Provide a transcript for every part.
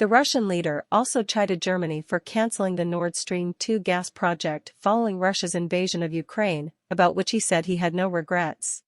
The Russian leader also chided Germany for canceling the Nord Stream 2 gas project following Russia's invasion of Ukraine, about which he said he had no regrets.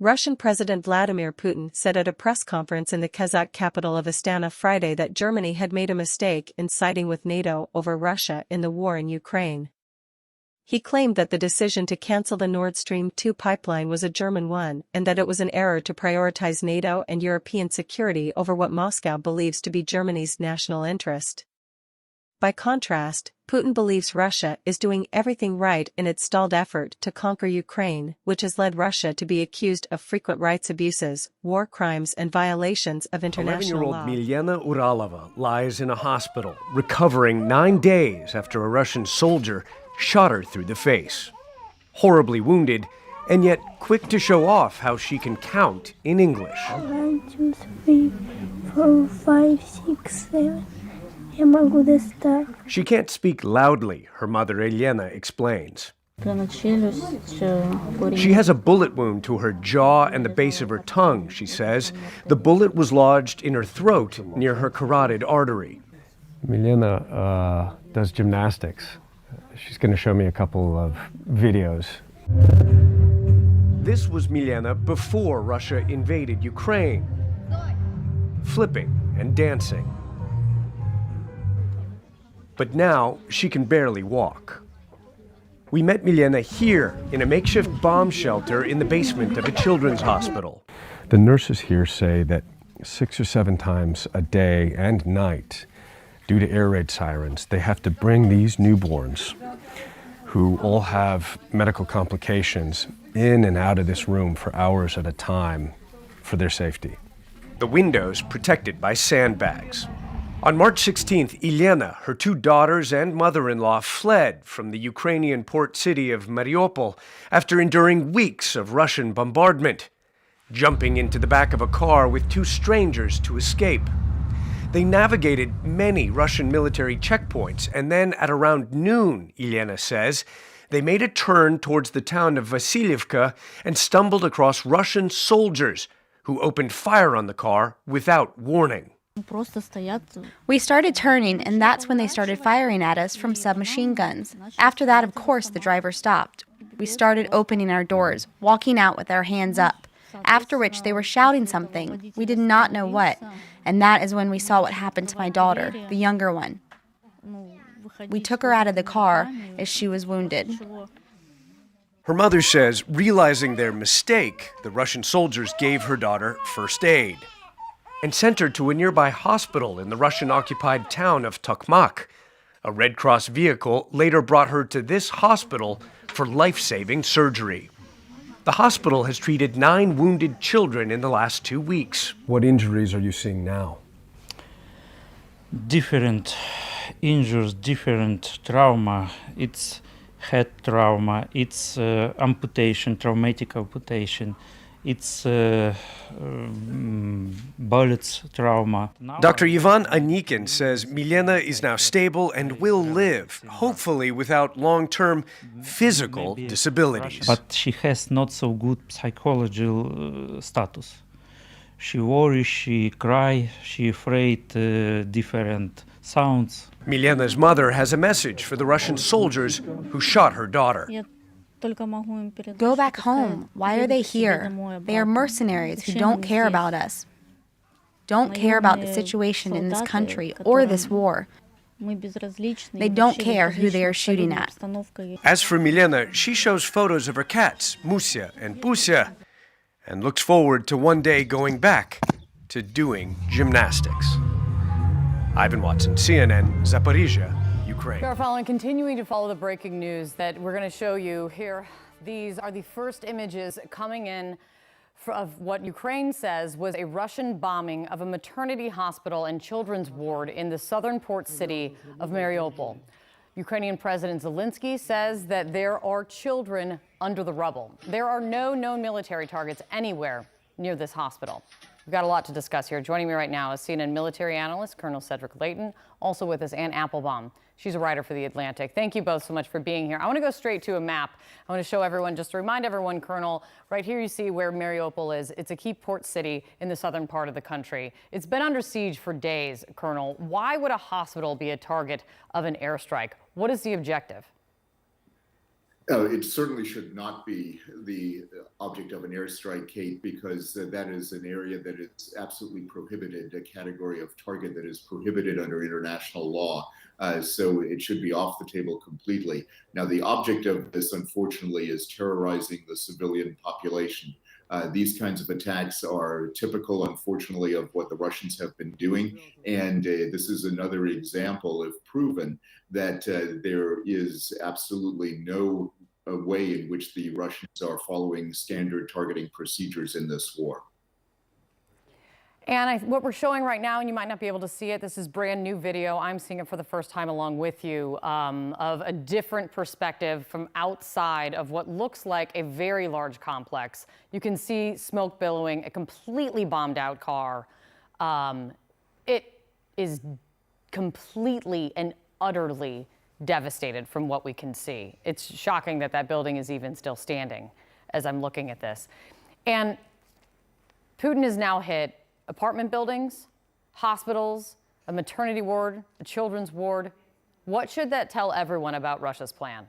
Russian President Vladimir Putin said at a press conference in the Kazakh capital of Astana Friday that Germany had made a mistake in siding with NATO over Russia in the war in Ukraine. He claimed that the decision to cancel the Nord Stream 2 pipeline was a German one and that it was an error to prioritize NATO and European security over what Moscow believes to be Germany's national interest. By contrast, Putin believes Russia is doing everything right in its stalled effort to conquer Ukraine, which has led Russia to be accused of frequent rights abuses, war crimes and violations of international law. 11-year-old Milena Uralova lies in a hospital, recovering 9 days after a Russian soldier shot her through the face. Horribly wounded, and yet quick to show off how she can count in English. 1, 2, 3, 4, 5, 6, 7. She can't speak loudly, her mother Elena explains. She has a bullet wound to her jaw and the base of her tongue, she says. The bullet was lodged in her throat near her carotid artery. Milena does gymnastics. She's going to show me a couple of videos. This was Milena before Russia invaded Ukraine, flipping and dancing. But now she can barely walk. We met Milena here in a makeshift bomb shelter in the basement of a children's hospital. The nurses here say that 6 or 7 times a day and night, due to air raid sirens, they have to bring these newborns, who all have medical complications, in and out of this room for hours at a time for their safety. The windows protected by sandbags. On March 16th, Elena, her 2 daughters and mother-in-law fled from the Ukrainian port city of Mariupol after enduring weeks of Russian bombardment, jumping into the back of a car with 2 strangers to escape. They navigated many Russian military checkpoints, and then at around noon, Elena says, they made a turn towards the town of Vasilievka and stumbled across Russian soldiers who opened fire on the car without warning. We started turning, and that's when they started firing at us from submachine guns. After that, of course, the driver stopped. We started opening our doors, walking out with our hands up, after which they were shouting something. We did not know what, and that is when we saw what happened to my daughter, the younger one. We took her out of the car as she was wounded. Her mother says, realizing their mistake, the Russian soldiers gave her daughter first aid and sent her to a nearby hospital in the Russian-occupied town of Tokmak. A Red Cross vehicle later brought her to this hospital for life-saving surgery. The hospital has treated 9 wounded children in the last 2 weeks. What injuries are you seeing now? Different injuries, different trauma. It's head trauma, it's amputation, traumatic amputation. It's bullets trauma. Dr. Ivan Anikin says Milena is now stable and will live, hopefully without long-term physical disabilities. But she has not so good psychological status. She worries, she cries, she afraid different sounds. Milena's mother has a message for the Russian soldiers who shot her daughter. Go back home. Why are they here? They are mercenaries who don't care about us. Don't care about the situation in this country or this war. They don't care who they are shooting at. As for Milena, she shows photos of her cats, Musia and Busia, and looks forward to one day going back to doing gymnastics. Ivan Watson, CNN, Zaporizhia, Ukraine. Continuing to follow the breaking news that we're going to show you here. These are the first images coming in of what Ukraine says was a Russian bombing of a maternity hospital and children's ward in the southern port city of Mariupol. Ukrainian President Zelensky says that there are children under the rubble. There are no known military targets anywhere near this hospital. We've got a lot to discuss here. Joining me right now is CNN military analyst Colonel Cedric Layton. Also with us, Ann Applebaum. She's a writer for The Atlantic. Thank you both so much for being here. I want to go straight to a map. I want to show everyone, just to remind everyone, Colonel, right here you see where Mariupol is. It's a key port city in the southern part of the country. It's been under siege for days, Colonel. Why would a hospital be a target of an airstrike? What is the objective? It certainly should not be the object of an airstrike, Kate, because that is an area that is absolutely prohibited, a category of target that is prohibited under international law. So it should be off the table completely. Now, the object of this, unfortunately, is terrorizing the civilian population. These kinds of attacks are typical, unfortunately, of what the Russians have been doing. And this is another example of proven that there is absolutely no way in which the Russians are following standard targeting procedures in this war. And what we're showing right now, and you might not be able to see it, this is brand new video. I'm seeing it for the first time along with you, of a different perspective from outside of what looks like a very large complex. You can see smoke billowing, a completely bombed out car. It is completely and utterly devastated from what we can see. It's shocking that that building is even still standing as I'm looking at this. And Putin has now hit apartment buildings, hospitals, a maternity ward, a children's ward. What should that tell everyone about Russia's plan?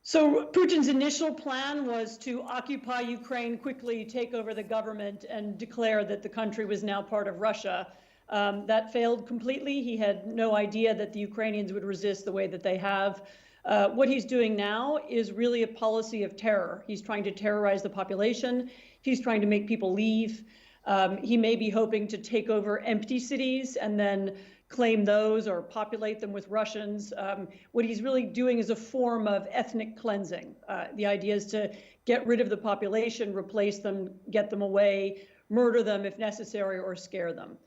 So Putin's initial plan was to occupy Ukraine, quickly take over the government, and declare that the country was now part of Russia. That failed completely. He had no idea that the Ukrainians would resist the way that they have. What he's doing now is really a policy of terror. He's trying to terrorize the population. He's trying to make people leave. He may be hoping to take over empty cities and then claim those or populate them with Russians. What he's really doing is a form of ethnic cleansing. The idea is to get rid of the population, replace them, get them away, murder them if necessary, or scare them.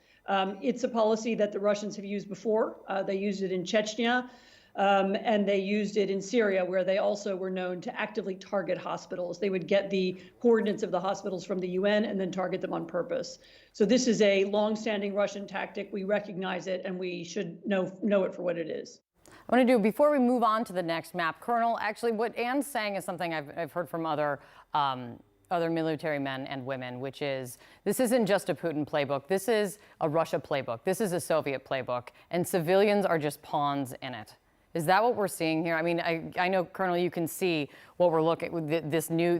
It's a policy that the Russians have used before. They used it in Chechnya, and they used it in Syria, where they also were known to actively target hospitals. They would get the coordinates of the hospitals from the UN and then target them on purpose. So this is a longstanding Russian tactic. We recognize it, and we should know it for what it is. I want to do, before we move on to the next map, Colonel, actually what Ann's saying is something I've heard from other military men and women, which is this isn't just a Putin playbook. This is a Russia playbook. This is a Soviet playbook, and civilians are just pawns in it. Is that what we're seeing here? I mean, I know, Colonel, you can see what we're looking with this new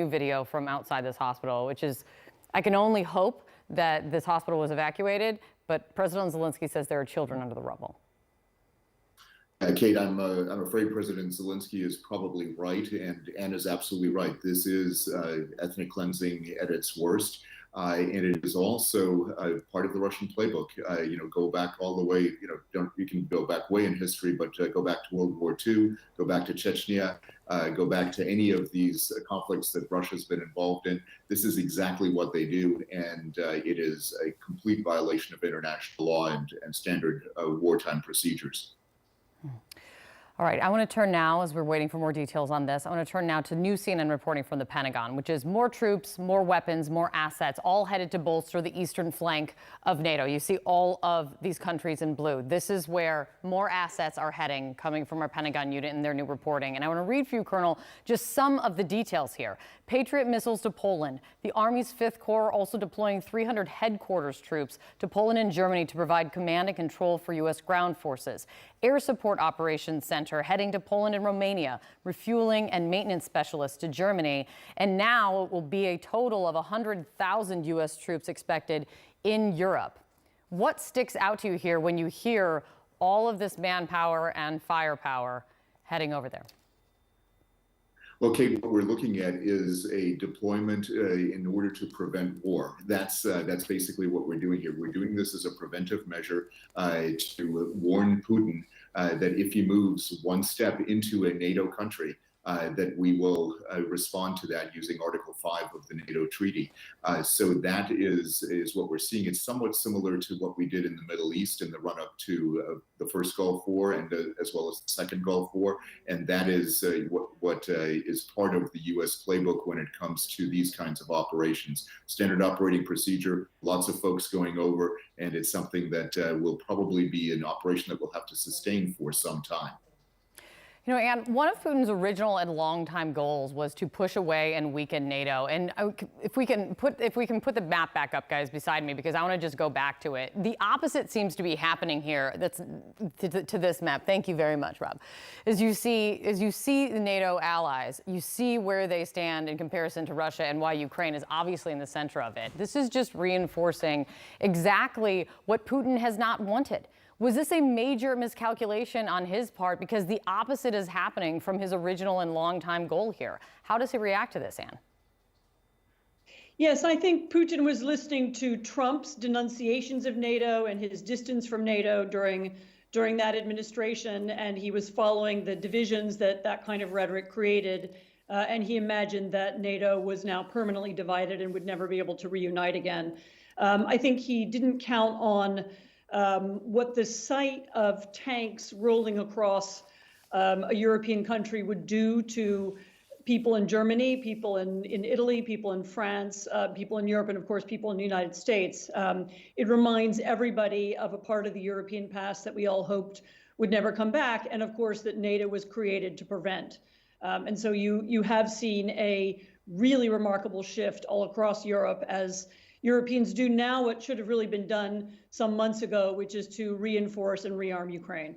video from outside this hospital, which is, I can only hope that this hospital was evacuated, but President Zelensky says there are children under the rubble. Kate, I'm afraid President Zelensky is probably right, and Ann is absolutely right. This is ethnic cleansing at its worst, and it is also part of the Russian playbook. Go back all the way. You can go back way in history, but go back to World War II, go back to Chechnya, go back to any of these conflicts that Russia's been involved in. This is exactly what they do, and it is a complete violation of international law and standard wartime procedures. All right, I want to turn now, as we're waiting for more details on this, I want to turn now to new CNN reporting from the Pentagon, which is more troops, more weapons, more assets, all headed to bolster the eastern flank of NATO. You see all of these countries in blue. This is where more assets are heading, coming from our Pentagon unit in their new reporting. And I want to read for you, Colonel, just some of the details here. Patriot missiles to Poland. The Army's 5th Corps also deploying 300 headquarters troops to Poland and Germany to provide command and control for U.S. ground forces. Air Support Operations Center heading to Poland and Romania, refueling and maintenance specialists to Germany. And now it will be a total of 100,000 U.S. troops expected in Europe. What sticks out to you here when you hear all of this manpower and firepower heading over there? Well, Kate, what we're looking at is a deployment in order to prevent war. That's basically what we're doing here. We're doing this as a preventive measure to warn Putin that if he moves one step into a NATO country, that we will respond to that using Article 5 of the NATO treaty. So that is what we're seeing. It's somewhat similar to what we did in the Middle East in the run-up to the first Gulf War and as well as the second Gulf War. And that is what is part of the U.S. playbook when it comes to these kinds of operations. Standard operating procedure, lots of folks going over, and it's something that will probably be an operation that we'll have to sustain for some time. You know, Anne, one of Putin's original and longtime goals was to push away and weaken NATO. And if we can put the map back up, guys, beside me, because I want to just go back to it. The opposite seems to be happening here. That's to this map. Thank you very much, Rob. As you see the NATO allies, you see where they stand in comparison to Russia and why Ukraine is obviously in the center of it. This is just reinforcing exactly what Putin has not wanted. Was this a major miscalculation on his part? Because the opposite is happening from his original and longtime goal here. How does he react to this, Anne? Yes, I think Putin was listening to Trump's denunciations of NATO and his distance from NATO during that administration, and he was following the divisions that kind of rhetoric created, and he imagined that NATO was now permanently divided and would never be able to reunite again. I think he didn't count on what the sight of tanks rolling across a European country would do to people in Germany, people in Italy, people in France, people in Europe, and of course, people in the United States. It reminds everybody of a part of the European past that we all hoped would never come back, and of course, that NATO was created to prevent. And so you have seen a really remarkable shift all across Europe as Europeans do now what should have really been done some months ago, which is to reinforce and rearm Ukraine.